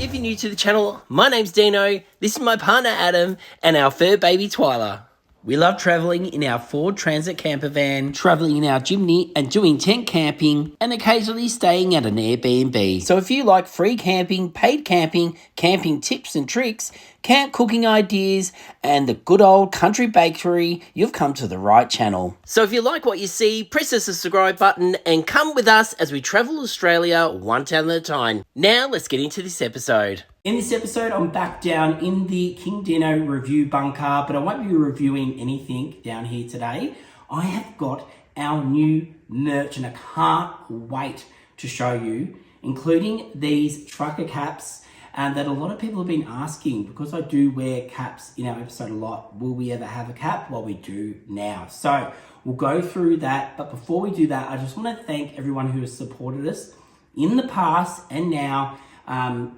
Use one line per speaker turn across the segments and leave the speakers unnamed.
If you're new to the channel, my name's Dino, this is my partner Adam, and our fur baby Twyla. We love travelling in our Ford Transit camper van, travelling in our Jimny and doing tent camping, and occasionally staying at an Airbnb. So if you like free camping, paid camping, camping tips and tricks, camp cooking ideas, and the good old country bakery, you've come to the right channel. So if you like what you see, press the subscribe button and come with us as we travel Australia one town at a time. Now let's get into this episode. In this episode, I'm back down in the Kingdeano review bunker, but I won't be reviewing anything down here today. I have got our new merch and I can't wait to show you, including these trucker caps that a lot of people have been asking, because I do wear caps in our episode a lot. Will we ever have a cap? Well, we do now. So we'll go through that. But before we do that, I just want to thank everyone who has supported us in the past and now,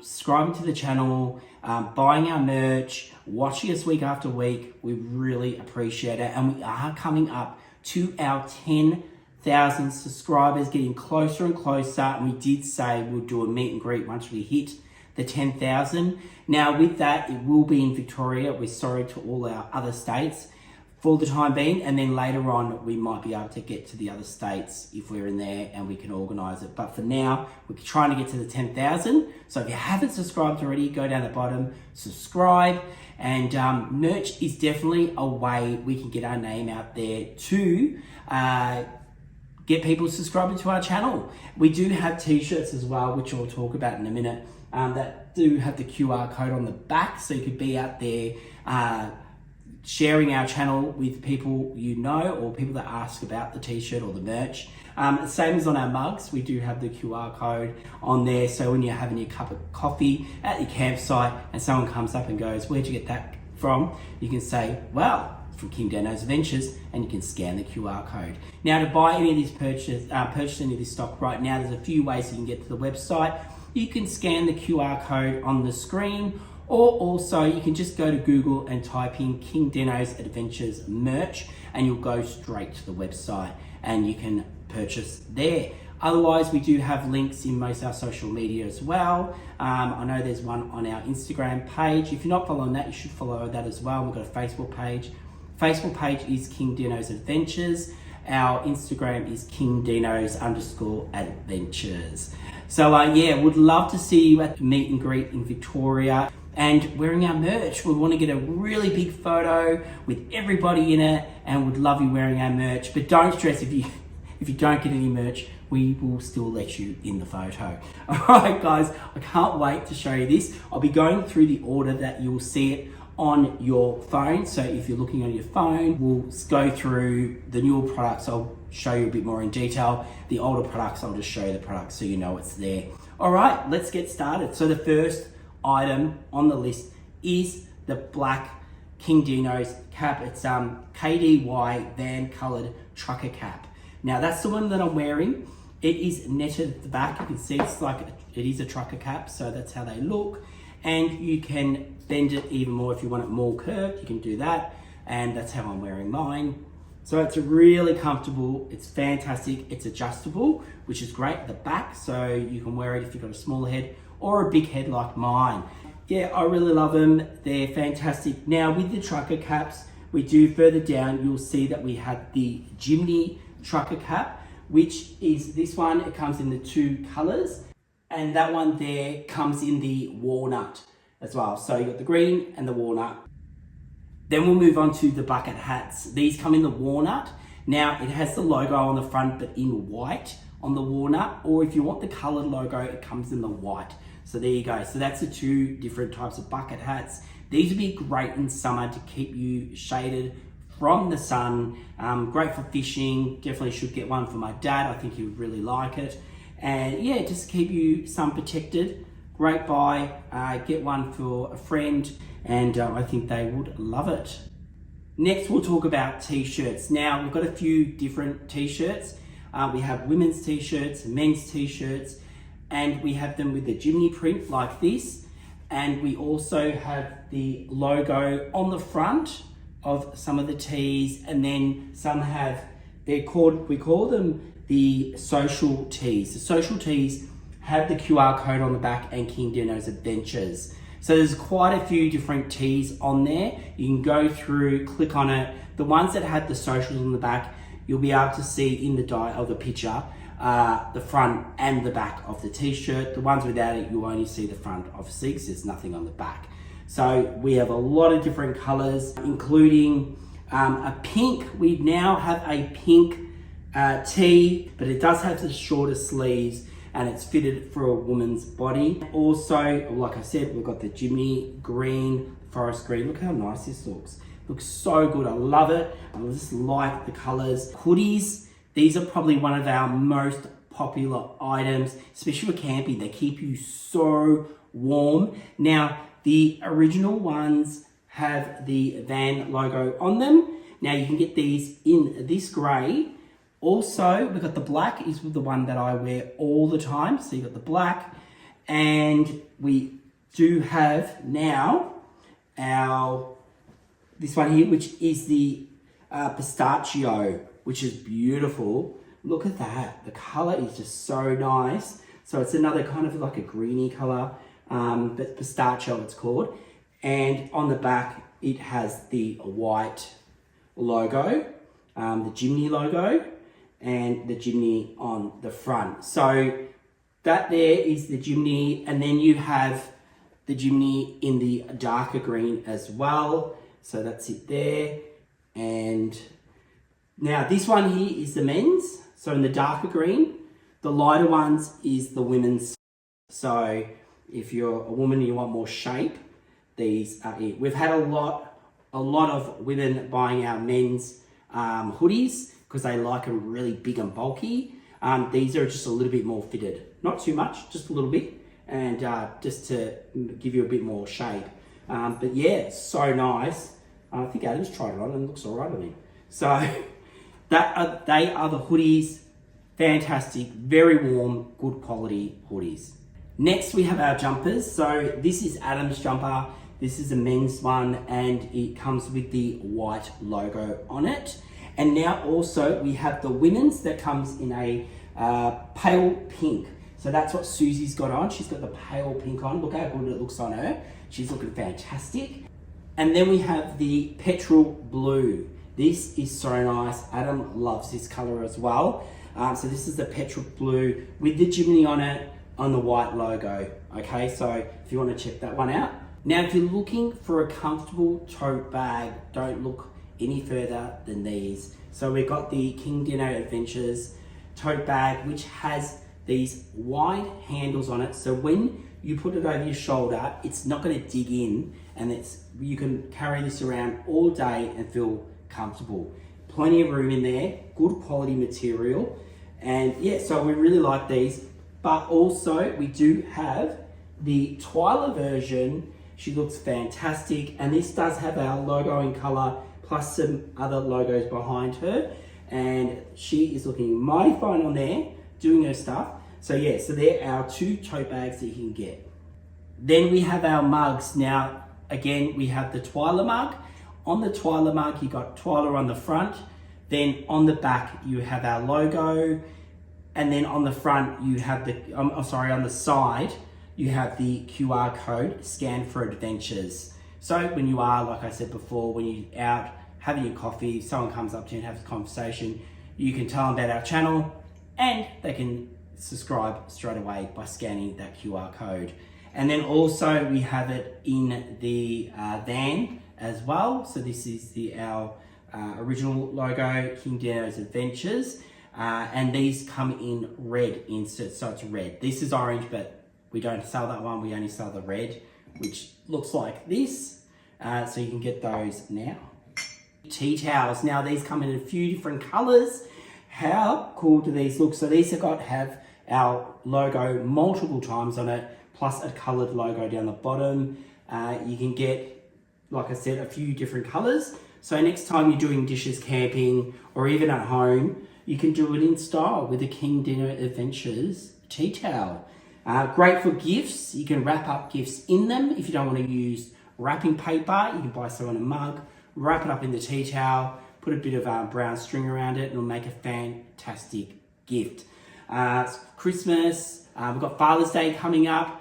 subscribing to the channel, buying our merch, watching us week after week. We really appreciate it. And we are coming up to our 10,000 subscribers, getting closer and closer. And we did say we'll do a meet and greet once we hit the 10,000. Now with that, it will be in Victoria. We're sorry to all our other states for the time being, and then later on we might be able to get to the other states if we're in there and we can organize it. But for now, we're trying to get to the 10,000. So if you haven't subscribed already, go down the bottom, subscribe. And merch is definitely a way we can get our name out there to get people subscribing to our channel. We do have t-shirts as well, which I'll talk about in a minute, that do have the QR code on the back, so you could be out there sharing our channel with people you know, or people that ask about the t-shirt or the merch. Same as on our mugs, we do have the QR code on there, so when you're having your cup of coffee at your campsite and someone comes up and goes, "Where'd you get that from?" you can say, "Well, from Kingdeano's Adventures," and you can scan the QR code. Now, to buy any of this purchase any of this stock right now, there's a few ways you can get to the website. You can scan the QR code on the screen, or also you can just go to Google and type in Kingdeano's Adventures merch and you'll go straight to the website and you can purchase there. Otherwise, we do have links in most of our social media as well. I know there's one on our Instagram page. If you're not following that, you should follow that as well. We've got a Facebook page. Facebook page is Kingdeano's Adventures. Our Instagram is Kingdeano's_adventures. So yeah, would love to see you at the meet and greet in Victoria and wearing our merch. We want to get a really big photo with everybody in it and would love you wearing our merch. But don't stress if you don't get any merch, we will still let you in the photo. All right, guys, I can't wait to show you this. I'll be going through the order that you'll see it on your phone. So if you're looking on your phone, we'll go through the newer products. I'll show you a bit more in detail. The older products, I'll just show you the products so you know it's there. All right, let's get started. So the first item on the list is the black Kingdeano's cap. It's KDY van colored trucker cap. Now that's the one that I'm wearing. It is netted at the back. You can see it's like it is a trucker cap, so that's how they look. And you can bend it even more if you want it more curved. You can do that, and that's how I'm wearing mine. So it's really comfortable. It's fantastic. It's adjustable, which is great at the back, so you can wear it if you've got a smaller head or a big head like mine. Yeah, I really love them. They're fantastic. Now with the trucker caps, we do further down, you'll see that we have the Jimny trucker cap, which is this one. It comes in the two colors, and that one there comes in the walnut as well. So you got the green and the walnut. Then we'll move on to the bucket hats. These come in the walnut. Now it has the logo on the front, but in white on the walnut, or if you want the colored logo, it comes in the white. So there you go. So that's the two different types of bucket hats. These would be great in summer to keep you shaded from the sun. Great for fishing. Definitely should get one for my dad. I think he would really like it. And yeah, just keep you sun protected. Great buy. Get one for a friend, and I think they would love it. Next, we'll talk about t-shirts. Now, we've got a few different t-shirts. We have women's t-shirts, men's t-shirts, and we have them with the Jimny print like this. And we also have the logo on the front of some of the tees, and then some have, we call them the social tees. The social tees have the QR code on the back and Kingdeano's Adventures. So there's quite a few different tees on there. You can go through, click on it. The ones that have the socials on the back, you'll be able to see in the of the picture, the front and the back of the t-shirt. The ones without it, you'll only see the front, obviously, because there's nothing on the back. So we have a lot of different colors, including a pink. We now have a pink tee, but it does have the shorter sleeves and it's fitted for a woman's body. Also, like I said, we've got the Jimny green, forest green. Look how nice this looks. Looks so good, I love it. I just like the colors. Hoodies, these are probably one of our most popular items, especially for camping. They keep you so warm. Now, the original ones have the van logo on them. Now you can get these in this gray. Also, we've got the black is the one that I wear all the time. So you've got the black, and we do have now this one here, which is the pistachio, which is beautiful. Look at that. The color is just so nice. So it's another kind of like a greeny color, but pistachio it's called. And on the back, it has the white logo, the Jimny logo, and the Jimny on the front. So that there is the Jimny, and then you have the Jimny in the darker green as well. So that's it there. And now this one here is the men's. So in the darker green, the lighter ones is the women's. So if you're a woman and you want more shape, these are it. We've had a lot of women buying our men's hoodies because they like them really big and bulky. These are just a little bit more fitted. Not too much, just a little bit. And just to give you a bit more shape. But yeah, it's so nice. I think Adam's tried it on and it looks all right on him. So they are the hoodies. Fantastic, very warm, good quality hoodies. Next, we have our jumpers. So this is Adam's jumper. This is a men's one, and it comes with the white logo on it. And now also we have the women's that comes in a pale pink. So that's what Susie's got on. She's got the pale pink on. Look how good it looks on her. She's looking fantastic. And then we have the petrol blue. This is so nice. Adam loves this color as well. So this is the petrol blue with the Jimny on it, on the white logo. Okay, so if you want to check that one out. Now, if you're looking for a comfortable tote bag, don't look any further than these. So we've got the Kingdeano Adventures tote bag, which has these wide handles on it. So when you put it over your shoulder, it's not going to dig in, and you can carry this around all day and feel comfortable. Plenty of room in there, good quality material. And yeah, so we really like these. But also we do have the Twyla version. She looks fantastic, and this does have our logo in color plus some other logos behind her, and she is looking mighty fine on there doing her stuff. So yeah, so they're our two tote bags that you can get. Then we have our mugs. Now again, we have the Twyla mug. On the Twyla mug, you got Twyla on the front, then on the back you have our logo, and then on the front you have the on the side you have the QR code, scan for adventures. So when you are, like I said before, when you're out having your coffee, someone comes up to you and has a conversation, you can tell them about our channel and they can subscribe straight away by scanning that QR code. And then also we have it in the van as well. So this is our original logo, Kingdeano's Adventures. And these come in red inserts, so it's red. This is orange, but we don't sell that one. We only sell the red, which looks like this. So you can get those now. Tea towels. Now these come in a few different colors. How cool do these look? So these have our logo multiple times on it, plus a colored logo down the bottom. You can get, like I said, a few different colors. So next time you're doing dishes camping or even at home, you can do it in style with the Kingdeano Adventures tea towel. Great for gifts. You can wrap up gifts in them. If you don't want to use wrapping paper, you can buy someone a mug, wrap it up in the tea towel, put a bit of brown string around it, and it'll make a fantastic gift. Christmas, We've got Father's Day coming up.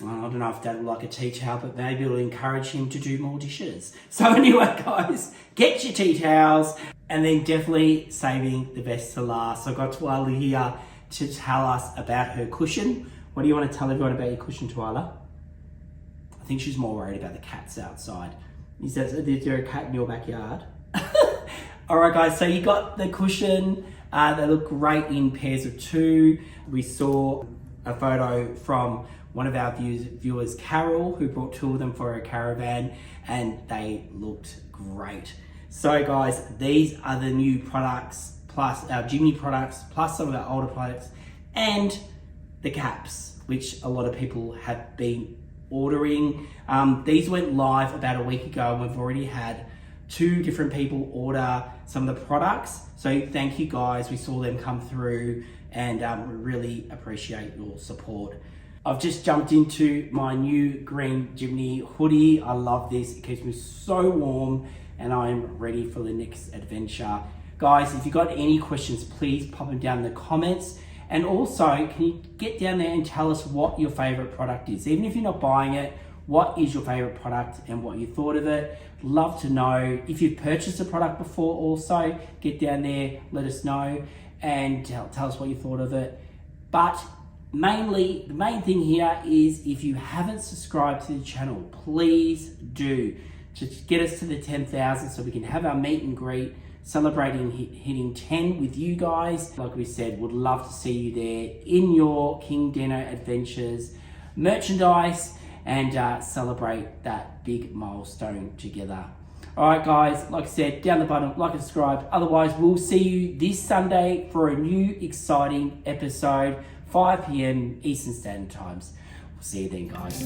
I don't know if Dad will like a tea towel, but maybe it'll encourage him to do more dishes. So anyway, guys, get your tea towels, and then definitely saving the best to last. So I've got Twyla here to tell us about her cushion. What do you want to tell everyone about your cushion, Twyla? I think she's more worried about the cats outside. Is there a cat in your backyard? All right, guys, so you got the cushion. They look great in pairs of 2. We saw a photo from one of our viewers, Carol, who brought 2 of them for her caravan, and they looked great. So guys, these are the new products, plus our Jimny products, plus some of our older products, and the caps, which a lot of people have been ordering. These went live about a week ago, and we've already had 2 different people order some of the products. So thank you guys, we saw them come through, and we really appreciate your support. I've just jumped into my new green Jimny hoodie. I love this, it keeps me so warm, and I'm ready for the next adventure. Guys, if you've got any questions, please pop them down in the comments. And also, can you get down there and tell us what your favorite product is? Even if you're not buying it, what is your favorite product and what you thought of it? Love to know. If you've purchased a product before also, get down there, let us know, and tell us what you thought of it. But mainly, the main thing here is if you haven't subscribed to the channel, please do. Just get us to the 10,000 so we can have our meet and greet, celebrating hitting 10 with you guys. Like we said, would love to see you there in your Kingdeano adventures, merchandise, and celebrate that big milestone together. All right, guys, like I said, down the bottom, like and subscribe. Otherwise, we'll see you this Sunday for a new exciting episode, 5 p.m. Eastern Standard Times. We'll see you then, guys.